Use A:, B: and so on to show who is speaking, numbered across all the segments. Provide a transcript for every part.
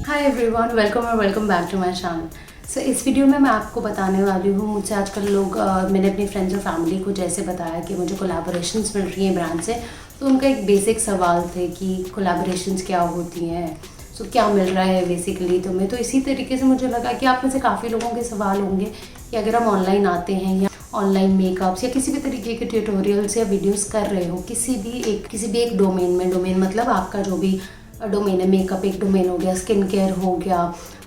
A: हाय everyone, welcome और welcome back to my channel. So इस वीडियो में मैं आपको बताने वाली हूँ, मुझसे आजकल लोग मैंने अपनी फ्रेंड्स और फैमिली को जैसे बताया कि मुझे कोलैबोरेशंस मिल रही हैं ब्रांड से, तो उनका एक बेसिक सवाल थे कि कोलैबोरेशंस क्या होती हैं, सो क्या मिल रहा है बेसिकली तुम्हें। तो इसी तरीके से मुझे लगा कि आप में से काफ़ी लोगों के सवाल होंगे कि अगर हम ऑनलाइन आते हैं या ऑनलाइन मेकअप्स या किसी भी तरीके के ट्यूटोरियल्स या वीडियोस कर रहे हो किसी भी एक डोमेन में, डोमेन मतलब आपका जो भी डोमेन है, मेकअप एक डोमेन हो गया, स्किन केयर हो गया,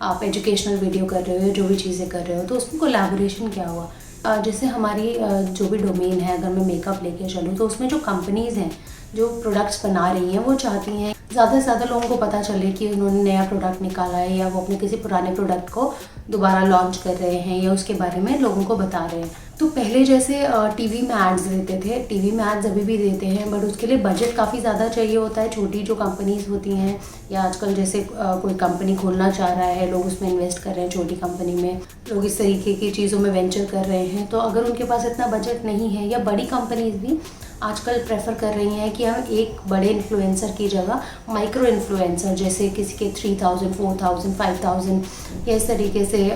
A: आप एजुकेशनल वीडियो कर रहे हो या जो भी चीज़ें कर रहे हो, तो उसमें कोलैबोरेशन क्या हुआ। जैसे हमारी जो भी डोमेन है, अगर मैं मेकअप लेके चलूँ तो उसमें जो कंपनीज़ हैं जो प्रोडक्ट्स बना रही हैं वो चाहती हैं ज़्यादा से ज़्यादा लोगों को पता चले कि उन्होंने नया प्रोडक्ट निकाला है या वो अपने किसी पुराने प्रोडक्ट को दोबारा लॉन्च कर रहे हैं या उसके बारे में लोगों को बता रहे हैं। तो पहले जैसे टीवी में एड्स देते थे, टीवी में एड्स अभी भी देते हैं, बट उसके लिए बजट काफ़ी ज़्यादा चाहिए होता है। छोटी जो कंपनीज़ होती हैं या आजकल जैसे कोई कंपनी खोलना चाह रहा है, लोग उसमें इन्वेस्ट कर रहे हैं, छोटी कंपनी में लोग इस तरीके की चीज़ों में वेंचर कर रहे हैं, तो अगर उनके पास इतना बजट नहीं है या बड़ी कंपनीज़ भी आजकल प्रेफर कर रही हैं कि हम एक बड़े इन्फ्लुएंसर की जगह माइक्रो इन्फ्लुएंसर, जैसे किसी के 3000, 4000, 5000 या इस तरीके से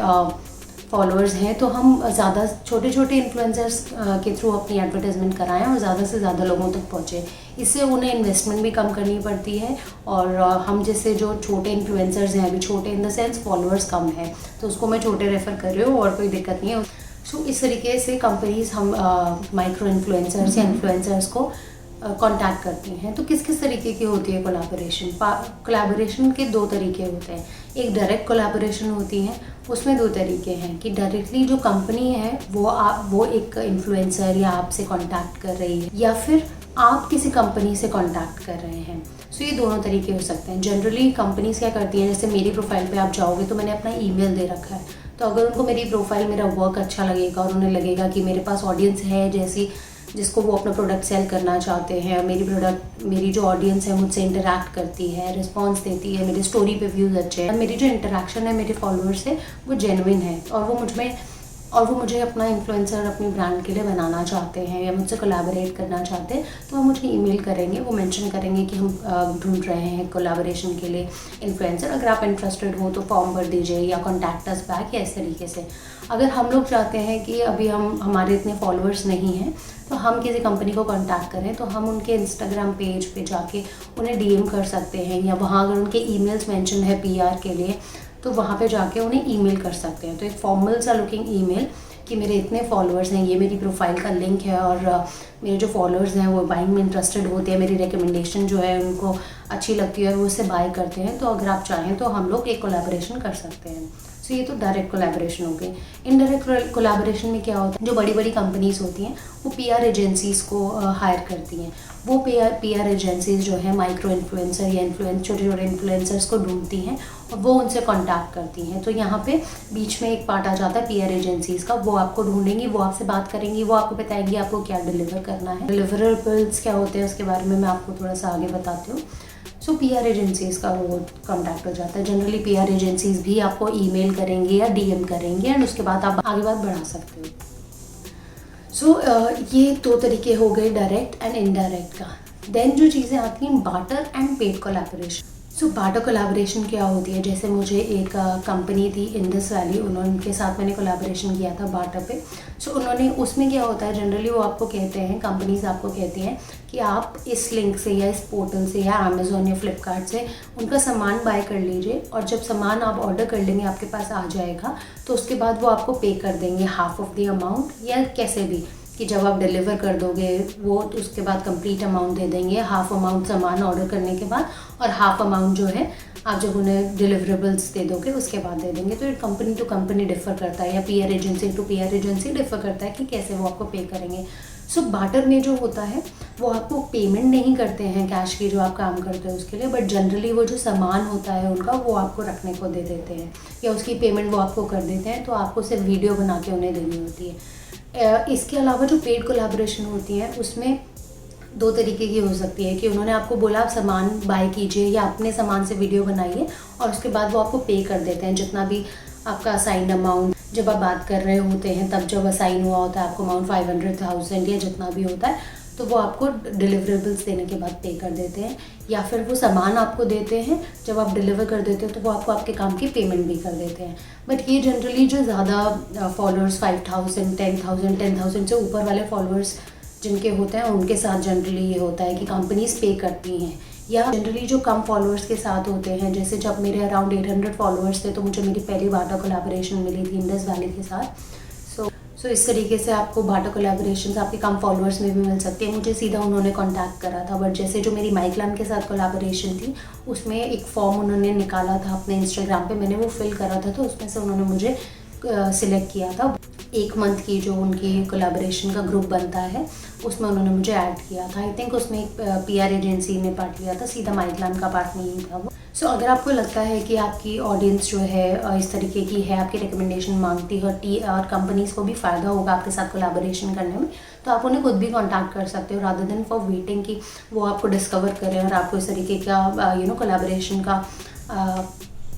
A: फॉलोअर्स हैं, तो हम ज़्यादा छोटे छोटे इन्फ्लुएंसर्स के थ्रू अपनी एडवर्टाइजमेंट कराएं और ज़्यादा से ज़्यादा लोगों तक पहुँचे। इससे उन्हें इन्वेस्टमेंट भी कम करनी पड़ती है और हम जैसे जो छोटे इन्फ्लुएंसर्स हैं, अभी छोटे इन द सेंस फॉलोअर्स कम है, तो उसको मैं छोटे रेफ़र कर रही हूँ और कोई दिक्कत नहीं है। सो इस तरीके से कंपनीज हम माइक्रो इन्फ्लुएंसर्स या इन्फ्लुएंसर्स को कांटेक्ट करती हैं। तो किस किस तरीके की होती है कोलैबोरेशन। कोलैबोरेशन के दो तरीके होते हैं। एक डायरेक्ट कोलैबोरेशन होती है, उसमें दो तरीके हैं कि डायरेक्टली जो कंपनी है वो एक इन्फ्लुएंसर या आपसे कांटेक्ट कर रही है या फिर आप किसी कंपनी से कांटेक्ट कर रहे हैं। सो ये दोनों तरीके हो सकते हैं। जनरली कंपनीज क्या करती हैं, जैसे मेरी प्रोफाइल पे आप जाओगे तो मैंने अपना ईमेल दे रखा है, तो अगर उनको मेरी प्रोफाइल, मेरा वर्क अच्छा लगेगा और उन्हें लगेगा कि मेरे पास ऑडियंस है जैसी जिसको वो अपना प्रोडक्ट सेल करना चाहते हैं, मेरी जो ऑडियंस है मुझसे इंटरैक्ट करती है, रिस्पॉन्स देती है, मेरी स्टोरी पे व्यूज़ अच्छे हैं, मेरी जो इंटरैक्शन है मेरे फॉलोअर्स से वो जेन्युइन है और वो मुझे अपना इन्फ्लुएंसर अपनी ब्रांड के लिए बनाना चाहते हैं या मुझसे कोलैबोरेट करना चाहते हैं, तो वो मुझे ईमेल करेंगे, वो मेंशन करेंगे कि हम ढूंढ रहे हैं कोलैबोरेशन के लिए इन्फ्लुएंसर, अगर आप इंटरेस्टेड हो तो फॉर्म भर दीजिए या कॉन्टैक्ट अस बैक या इस तरीके से। अगर हम लोग चाहते हैं कि अभी हमारे इतने फॉलोअर्स नहीं हैं तो हम किसी कंपनी को कांटेक्ट करें, तो हम उनके इंस्टाग्राम पेज पे जाके उन्हें डीएम कर सकते हैं या वहाँ अगर उनके ईमेल्स मेंशन है पीआर के लिए तो वहाँ पे जाके उन्हें ईमेल कर सकते हैं। तो एक फॉर्मल सा लुकिंग ईमेल कि मेरे इतने फॉलोअर्स हैं, ये मेरी प्रोफाइल का लिंक है और मेरे जो फॉलोअर्स हैं वो बाइंग में इंटरेस्टेड होते हैं, मेरी रिकमेंडेशन जो है उनको अच्छी लगती है और वो उससे बाय करते हैं, तो अगर आप चाहें तो हम लोग एक कोलैबोरेशन कर सकते हैं। सो ये तो डायरेक्ट कोलैबोरेशन हो गई। इनडायरेक्ट कोलैबोरेशन में क्या होता है, जो बड़ी बड़ी कंपनीज होती हैं वो पीआर एजेंसीज़ को हायर करती हैं। वो पीआर एजेंसीज जो है माइक्रो इन्फ्लुएंसर या छोटे छोटे इन्फ्लुएंसर्स को ढूंढती हैं और वो उनसे कांटेक्ट करती हैं। तो यहाँ पे बीच में एक पार्ट आ जाता है पीआर एजेंसीज का, वो आपको ढूंढेंगी, वो आपसे बात करेंगी, वो आपको बताएंगी आपको क्या डिलीवर करना है। डिलीवरेबल्स क्या होते हैं उसके बारे में मैं आपको थोड़ा सा आगे बताती हूँ। सो पीआर एजेंसीज़ का वो कांटेक्ट हो जाता है। जनरली पीआर एजेंसीज़ भी आपको ईमेल करेंगे या डीएम करेंगे एंड उसके बाद आप आगे बात बढ़ा सकते हो। सो ये दो तरीके हो गए, डायरेक्ट एंड इनडायरेक्ट का। देन जो चीज़ें आती हैं barter and paid collaboration. So barter collaboration क्या होती है, जैसे मुझे एक कंपनी थी इंडस वैली, उनके साथ मैंने कोलैबोरेशन किया था बार्टर पे। सो उन्होंने उसमें क्या होता है, जनरली वो आपको कहते हैं, कंपनीज आपको कहती हैं कि आप इस लिंक से या इस पोर्टल से या अमेज़ॉन या फ्लिपकार्ट से उनका सामान बाय कर लीजिए और जब सामान आप ऑर्डर कर लेंगे आपके पास आ जाएगा, तो उसके बाद वो आपको पे कर देंगे हाफ ऑफ द अमाउंट या कैसे भी, कि जब आप डिलीवर कर दोगे वो तो उसके बाद कंप्लीट अमाउंट दे देंगे, हाफ अमाउंट सामान ऑर्डर करने के बाद और हाफ अमाउंट जो है आप जब उन्हें डिलीवरेबल्स दे दोगे उसके बाद दे देंगे। तो ये कंपनी टू कंपनी डिफ़र करता है या PR agency to PR agency differ करता है कि कैसे वो आपको पे करेंगे। सो बार्टर में जो होता है वो आपको पेमेंट नहीं करते हैं कैश की जो आप काम करते हो उसके लिए, बट जनरली वो जो सामान होता है उनका वो आपको रखने को दे देते हैं या उसकी पेमेंट वो आपको कर देते हैं, तो आपको सिर्फ वीडियो बना के उन्हें देनी होती है। इसके अलावा जो पेड कोलैबोरेशन होती है उसमें दो तरीके की हो सकती है कि उन्होंने आपको बोला आप सामान बाय कीजिए या अपने सामान से वीडियो बनाइए और उसके बाद वो आपको पे कर देते हैं जितना भी आपका असाइंड अमाउंट, जब आप बात कर रहे होते हैं तब जब असाइन हुआ होता है आपको अमाउंट 500,000 या जितना भी होता है, तो वो आपको डिलीवरेबल्स देने के बाद पे कर देते हैं, या फिर वो सामान आपको देते हैं, जब आप डिलीवर कर देते हो तो वो आपको आपके काम की पेमेंट भी कर देते हैं। बट ये जनरली जो ज़्यादा फॉलोअर्स 5000, 10,000 से ऊपर वाले फॉलोअर्स जिनके होते हैं उनके साथ जनरली ये होता है कि कंपनीज पे करती हैं। या जनरली जो कम फॉलोअर्स के साथ होते हैं, जैसे जब मेरे अराउंड 800 फॉलोअर्स थे तो मुझे मेरी पहली बाटा कोलैबोरेशन मिली थी इंडस वैली के साथ। सो इस तरीके से आपको बाटा कोलैबोरेशंस आपके कम फॉलोअर्स में भी मिल सकती है। मुझे सीधा उन्होंने कांटेक्ट करा था, बट जैसे जो मेरी माइकलान के साथ कोलैबोरेशन थी उसमें एक फॉर्म उन्होंने निकाला था अपने इंस्टाग्राम पे, मैंने वो फिल करा था, तो उसमें से उन्होंने मुझे सिलेक्ट किया था। 1 मंथ की जो उनकी कोलैबोरेशन का ग्रुप बनता है उसमें उन्होंने मुझे ऐड किया था। आई थिंक उसमें एक PR एजेंसी ने पार्ट लिया था, सीधा माइकलान का पार्ट नहीं था वो। सो अगर आपको लगता है कि आपकी ऑडियंस जो है इस तरीके की है, आपकी रिकमेंडेशन मांगती है और कंपनीज़ को भी फ़ायदा होगा आपके साथ कोलैबोरेशन करने में, तो आप उन्हें खुद भी कांटेक्ट कर सकते हो, रादर देन फॉर वेटिंग कि वो आपको डिस्कवर करें और आपको इस तरीके का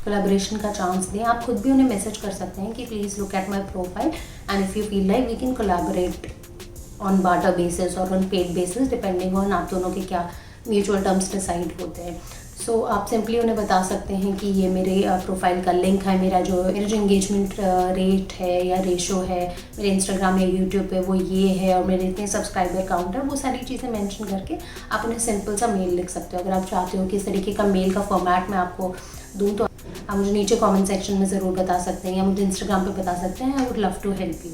A: कोलैबोरेशन का चांस दें। आप खुद भी उन्हें मैसेज कर सकते हैं कि please look at my profile and if you feel like we can collaborate on barter basis और on paid basis, depending on आप दोनों के क्या म्यूचुअल टर्म्स डिसाइड होते हैं। सो आप सिंपली उन्हें बता सकते हैं कि ये मेरे प्रोफाइल का लिंक है, मेरा जो एंगेजमेंट रेट है या रेशो है मेरे इंस्टाग्राम या यूट्यूब पे वो ये है, और मेरे इतने सब्सक्राइबर काउंट है, वो सारी चीज़ें मेंशन करके आप उन्हें सिंपल सा मेल लिख सकते हो। अगर आप चाहते हो कि इस तरीके का मेल का फॉर्मेट मैं आपको दूँ तो आप मुझे नीचे कमेंट सेक्शन में ज़रूर बता सकते हैं, या मुझे इंस्टाग्राम पे बता सकते हैं। I would love to help you.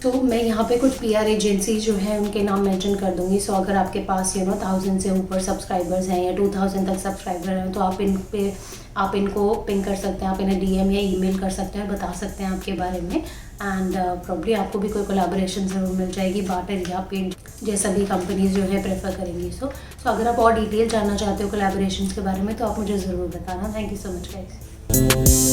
A: तो मैं यहाँ पे कुछ PR एजेंसी जो है उनके नाम मेंशन कर दूँगी। सो अगर आपके पास 1000 से ऊपर सब्सक्राइबर्स हैं या 2000 तक सब्सक्राइबर हैं, तो आप इनको पिंग कर सकते हैं, आप इन्हें DM या ईमेल कर सकते हैं, बता सकते हैं आपके बारे में, एंड प्रॉब्ली आपको भी कोई कोलैबोरेशन ज़रूर मिल जाएगी। बाटर या पेड जैसा भी कंपनीज जो है प्रेफर करेंगी। सो अगर आप और डिटेल जानना चाहते हो कोलैबोरेशन के बारे में तो आप मुझे ज़रूर बताना। Thank you so much guys.